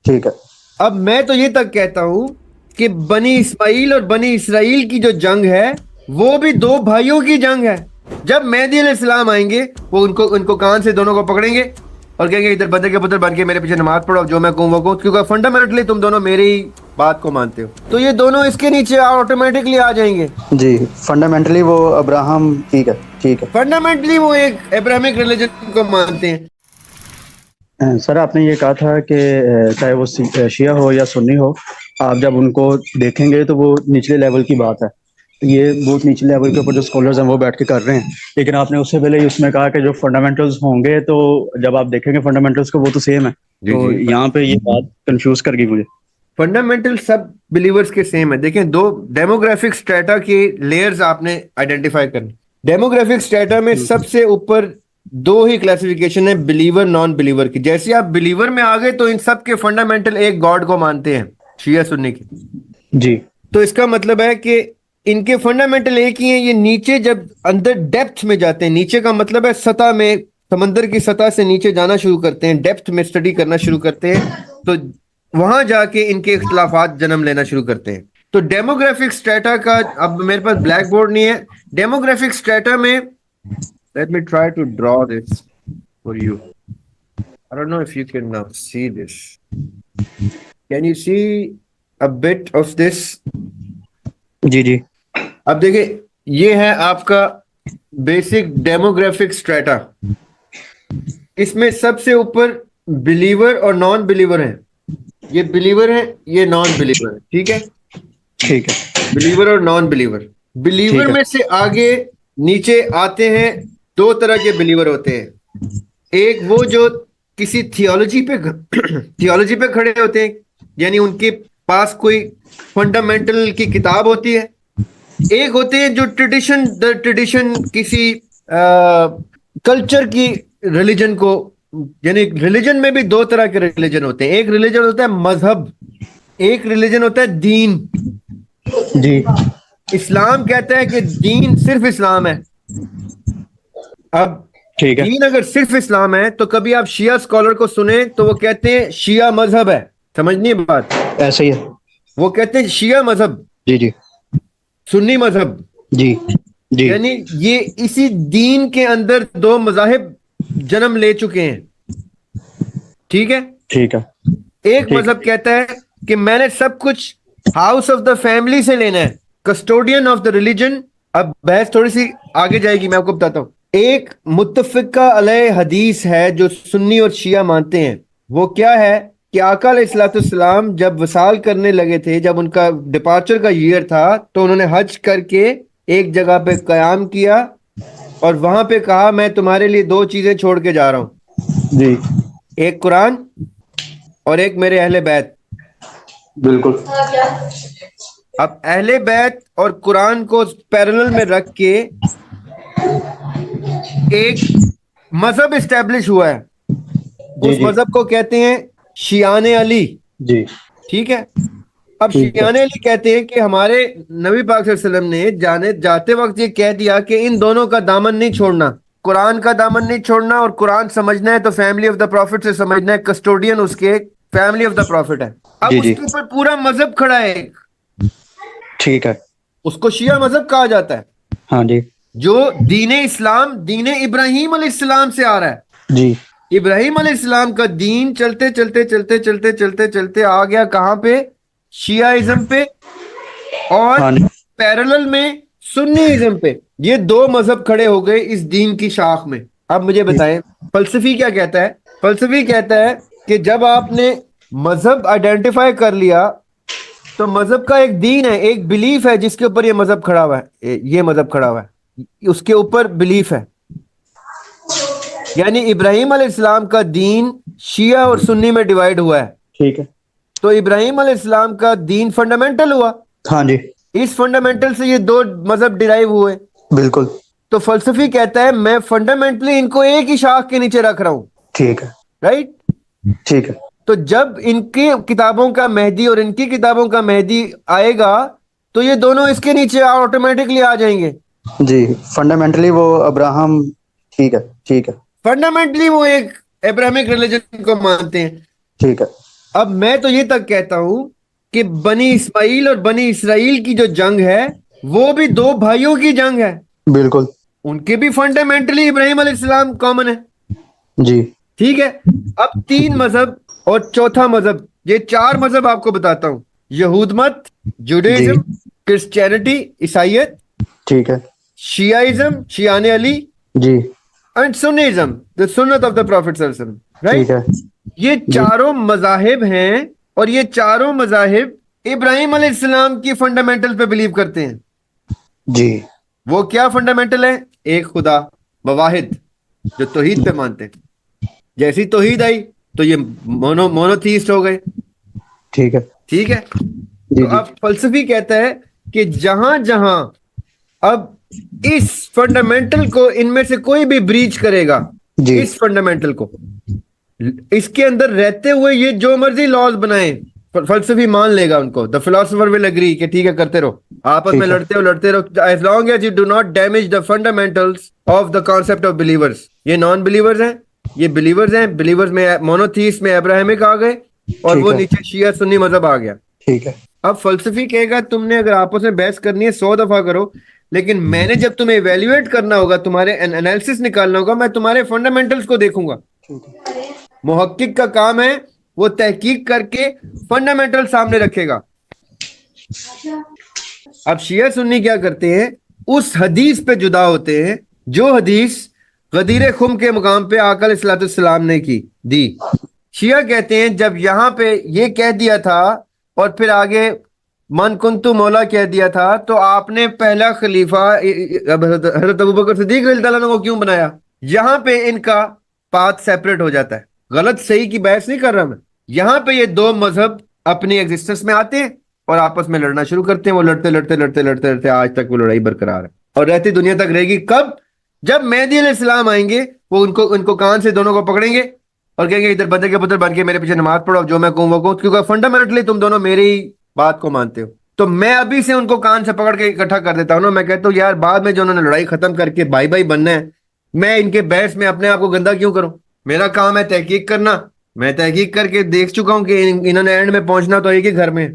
ٹھیک ہے اب میں تو یہ تک کہتا ہوں کہ بنی اسماعیل اور بنی اسرائیل کی جو جنگ ہے وہ بھی دو بھائیوں کی جنگ ہے. جب مہدی علیہ السلام آئیں گے وہ ان کو کان سے دونوں کو پکڑیں گے اور کہیں گے ادھر بدر کے پتر بن کے میرے پیچھے نماز پڑھو, جو میں کہوں وہ کہوں, کیونکہ فنڈامنٹلی تم دونوں میری ہی بات کو مانتے ہو. تو یہ دونوں اس کے نیچے آٹومیٹکلی آ جائیں گے. جی. فنڈامنٹلی وہ ابراہم. ٹھیک ہے ٹھیک ہے. فنڈامنٹلی وہ ایک ابراہمک ریلیجن کو مانتے ہیں. سر آپ نے یہ کہا تھا کہ چاہے وہ شیعہ ہو یا سنی ہو, آپ جب ان کو دیکھیں گے تو وہ نچلے لیول کی بات ہے. یہ بہت نچلے لیول کے اوپر جو اسکالرز ہیں وہ بیٹھ کے کر رہے ہیں. لیکن آپ نے اس سے پہلے ہی اس میں کہا کہ جو فنڈامنٹلز ہوں گے تو جب آپ دیکھیں گے فنڈامنٹلز کو وہ تو سیم ہے. جی تو جی, یہاں پہ یہ بات کنفیوز کر گئی مجھے. فنڈامنٹل سب بلیورز کے سیم ہے. دیکھیں دو ڈیموگرافک سٹریٹا کی لیئرز آپ نے آئیڈینٹیفائی کرنی. ڈیموگرافک سٹریٹا میں سب سے اوپر دو ہی کلاسیفیکیشن ہے, بلیور نان بلیور کی. جیسے آپ بلیور میں آ گئے تو ان سب کے فنڈامنٹل ایک گاڈ کو مانتے ہیں, شیعہ سنی کی. جی. تو اس کا مطلب ہے کہ ان کے فنڈامنٹل ایک ہی ہیں. یہ نیچے جب اندر ڈیپتھ میں جاتے ہیں, نیچے کا مطلب ہے سطح میں, سمندر کی سطح سے نیچے جانا شروع کرتے ہیں, ڈیپتھ میں اسٹڈی کرنا شروع کرتے ہیں, تو وہاں جا کے ان کے اختلافات جنم لینا شروع کرتے ہیں. تو ڈیموگرافک سٹریٹا کا, اب میرے پاس بلیک بورڈ نہیں ہے, ڈیموگرافک سٹریٹا میں let me try to draw this for you. I don't know if you can now see this. Can you see a bit of this? جی جی. اب دیکھیں یہ ہے آپ کا بیسک ڈیموگرافک سٹریٹا. اس میں سب سے اوپر بلیور اور نان بلیور ہیں. یہ بلیور ہے, یہ نان بلیور ہے. ٹھیک ہے, ٹھیک ہے بلیور اور نان بلیور. بلیور ٹھیک ہے. میں سے آگے نیچے آتے ہیں دو طرح کے بلیور ہوتے ہیں. ایک وہ جو کسی تھیولوجی پہ کھڑے ہوتے ہیں, یعنی ان کے پاس کوئی فنڈامنٹل کی کتاب ہوتی ہے. ایک ہوتے ہیں جو ٹریڈیشن کسی کلچر کی ریلیجن کو, یعنی ریلیجن میں بھی دو طرح کے ریلیجن ہوتے ہیں. ایک ریلیجن ہوتا ہے مذہب, ایک ریلیجن ہوتا ہے دین. جی. اسلام کہتا ہے کہ دین صرف اسلام ہے. اب ٹھیک ہے. دین اگر صرف اسلام ہے تو کبھی آپ شیعہ اسکالر کو سنیں تو وہ کہتے ہیں شیعہ مذہب ہے. سمجھنی بات, ایسا ہی ہے. وہ کہتے ہیں شیعہ مذہب, جی جی. سنی مذہب. جی جی. یعنی یہ اسی دین کے اندر دو مذاہب جنم لے چکے ہیں. ٹھیک ہے, ٹھیک ہے. ایک ٹھیک. مذہب کہتا ہے کہ میں نے سب کچھ ہاؤس آف دا فیملی سے لینا ہے, کسٹوڈین آف دا ریلیجن. اب بحث تھوڑی سی آگے جائے گی, میں آپ کو بتاتا ہوں. ایک متفقہ علیہ حدیث ہے جو سنی اور شیعہ مانتے ہیں. وہ کیا ہے کہ آقا علیہ الصلوۃ والسلام جب وصال کرنے لگے تھے, جب ان کا ڈپارچر کا ایئر تھا, تو انہوں نے حج کر کے ایک جگہ پہ قیام کیا اور وہاں پہ کہا میں تمہارے لیے دو چیزیں چھوڑ کے جا رہا ہوں, جی. ایک قرآن اور ایک میرے اہل بیت. بالکل. اب اہل بیت اور قرآن کو پیرلل میں رکھ کے ایک مذہب اسٹیبلش ہوا ہے. جی اس جی. مذہب کو کہتے ہیں شیعان علی. جی. ٹھیک ہے, اب ٹھیک ہے. شیعان علی کہتے ہیں کہ ہمارے نبی پاک صلی اللہ علیہ وسلم نے جاتے وقت یہ کہہ دیا کہ ان دونوں کا دامن نہیں چھوڑنا, قرآن کا دامن نہیں چھوڑنا, اور قرآن سمجھنا ہے تو فیملی آف دا پروفٹ سے سمجھنا ہے, کسٹوڈین اس کے فیملی آف دا پروفٹ ہے. اب جی اس جی. کے اوپر پورا مذہب کھڑا ہے, ٹھیک ہے. اس کو شیعہ مذہب کہا جاتا ہے, ہاں جی. جو دین اسلام دین ابراہیم علیہ السلام سے آ رہا ہے. جی. ابراہیم علیہ السلام کا دین چلتے چلتے چلتے چلتے چلتے چلتے آ گیا کہاں پہ, شیعہ ازم پہ, اور ہاں جی. پیرلل میں سنی ازم پہ. یہ دو مذہب کھڑے ہو گئے اس دین کی شاخ میں. اب مجھے بتائیں فلسفی کیا کہتا ہے. فلسفی کہتا ہے کہ جب آپ نے مذہب آئیڈینٹیفائی کر لیا تو مذہب کا ایک دین ہے, ایک بلیف ہے جس کے اوپر یہ مذہب کھڑا ہوا ہے, یہ مذہب کھڑا ہوا ہے, اس کے اوپر بلیف ہے. یعنی ابراہیم علیہ السلام کا دین شیعہ اور سنی میں ڈیوائیڈ ہوا ہے. ٹھیک ہے. تو ابراہیم علیہ السلام کا دین فنڈامنٹل ہوا, ہاں جی. اس فنڈامنٹل سے یہ دو مذہب ڈیرائیو ہوئے. بالکل. تو فلسفی کہتا ہے میں فنڈامنٹلی ان کو ایک ہی شاخ کے نیچے رکھ رہا ہوں. ٹھیک ہے. رائٹ. ٹھیک ہے. تو جب ان کی کتابوں کا مہدی اور ان کی کتابوں کا مہدی آئے گا تو یہ دونوں اس کے نیچے آٹومیٹکلی آ جائیں گے. جی. فنڈامنٹلی وہ ابراہم. ٹھیک ہے. ٹھیک ہے. فنڈامنٹلی وہ ایک ابراہمک ریلیجن کو مانتے ہیں. ٹھیک ہے. اب میں تو یہ تک کہتا ہوں کہ بنی اسماعیل اور بنی اسرائیل کی جو جنگ ہے وہ بھی دو بھائیوں کی جنگ ہے، بالکل ان کے بھی فنڈامنٹلی ابراہیم علیہ السلام کامن ہے. جی ٹھیک ہے، اب تین مذہب اور چوتھا مذہب، یہ چار مذہب آپ کو بتاتا ہوں: یہود مت، جی جوڈیزم، کرسچینٹی عیسائیت، ٹھیک ہے شیعائزم شیعان علی، جی اینڈ سنیزم the سنت آف the prophet صلی اللہ علیہ وسلم، ٹھیک رائٹ؟ ہے یہ جی چاروں مذاہب ہیں اور یہ چاروں مذاہب ابراہیم علیہ السلام کی فنڈامنٹل پہ بلیو کرتے ہیں. جی وہ کیا فنڈامنٹل ہے؟ ایک خدا، بواحد، جو توحید پہ مانتے ہیں. جیسی توحید آئی تو یہ مونوتھیسٹ ہو گئے. ٹھیک ہے ٹھیک ہے، جی تو جی اب فلسفی کہتا ہے کہ جہاں جہاں اب اس فنڈامنٹل کو ان میں سے کوئی بھی بریچ کرے گا، جی اس فنڈامنٹل کو، اس کے اندر رہتے ہوئے یہ جو مرضی لاز بنائیں، فلسفی مان لے گا ان کو. دا فلاسفر ول اگری کہ ٹھیک ہے کرتے رہو، آپس میں ٹھیک ہے لڑتے رہو as long as you do not damage the fundamentals of the concept of believers. یہ نان بلیورز ہیں، یہ بلیورز ہیں. بلیورز میں مونوتھیسٹ میں ابراہیمک آ گئے اور ٹھیک وہ ہے نیچے شیعہ سنی مذہب آ گیا. ٹھیک ہے اب فلسفی کہے گا تم نے اگر آپس میں بحث کرنی ہے 100 دفعہ کرو، لیکن میں نے جب تمہیں ایویلویٹ کرنا ہوگا، تمہارے انالیسس نکالنا ہوگا، میں تمہارے فنڈامنٹلز کو دیکھوں گا. محقق کا کام ہے وہ تحقیق کر کے فنڈامنٹل سامنے رکھے گا. اب شیعہ سنی کیا کرتے ہیں؟ اس حدیث پہ جدا ہوتے ہیں جو حدیث غدیر خم کے مقام پہ آقا علیہ الصلوۃ والسلام نے دی. شیعہ کہتے ہیں جب یہاں پہ یہ کہہ دیا تھا اور پھر آگے من کنتو مولا کہہ دیا تھا، تو آپ نے پہلا خلیفہ حضرت ابوبکر صدیق رضی اللہ عنہ کو کیوں بنایا؟ یہاں پہ ان کا پاتھ سیپریٹ ہو جاتا ہے. غلط صحیح کی بحث نہیں کر رہا میں، یہاں پہ یہ دو مذہب اپنی ایگزسٹنس میں آتے ہیں اور آپس میں لڑنا شروع کرتے ہیں. وہ لڑتے آج تک وہ لڑائی برقرار ہے اور رہتی دنیا تک رہے گی. کب؟ جب مہدی علیہ السلام آئیں گے، وہ ان کو کان سے دونوں کو پکڑیں گے اور کہیں گے ادھر بندے کے پتر بن کے میرے پیچھے نماز پڑھو، جو میں کہوں وہ کہوں، کیونکہ فنڈامنٹلی تم دونوں میری ہی بات کو مانتے ہو. تو میں ابھی سے ان کو کان سے پکڑ کے اکٹھا کر دیتا ہوں نا. میں کہتا ہوں یار بعد میں جو انہوں نے لڑائی ختم کر کے بھائی بھائی بننا ہے، میں ان کے بحث میں اپنے آپ کو گندا کیوں کروں؟ میرا کام ہے تحقیق کرنا. میں تحقیق کر کے دیکھ چکا ہوں کہ انہوں نے اینڈ میں پہنچنا تو ایک ہی گھر میں.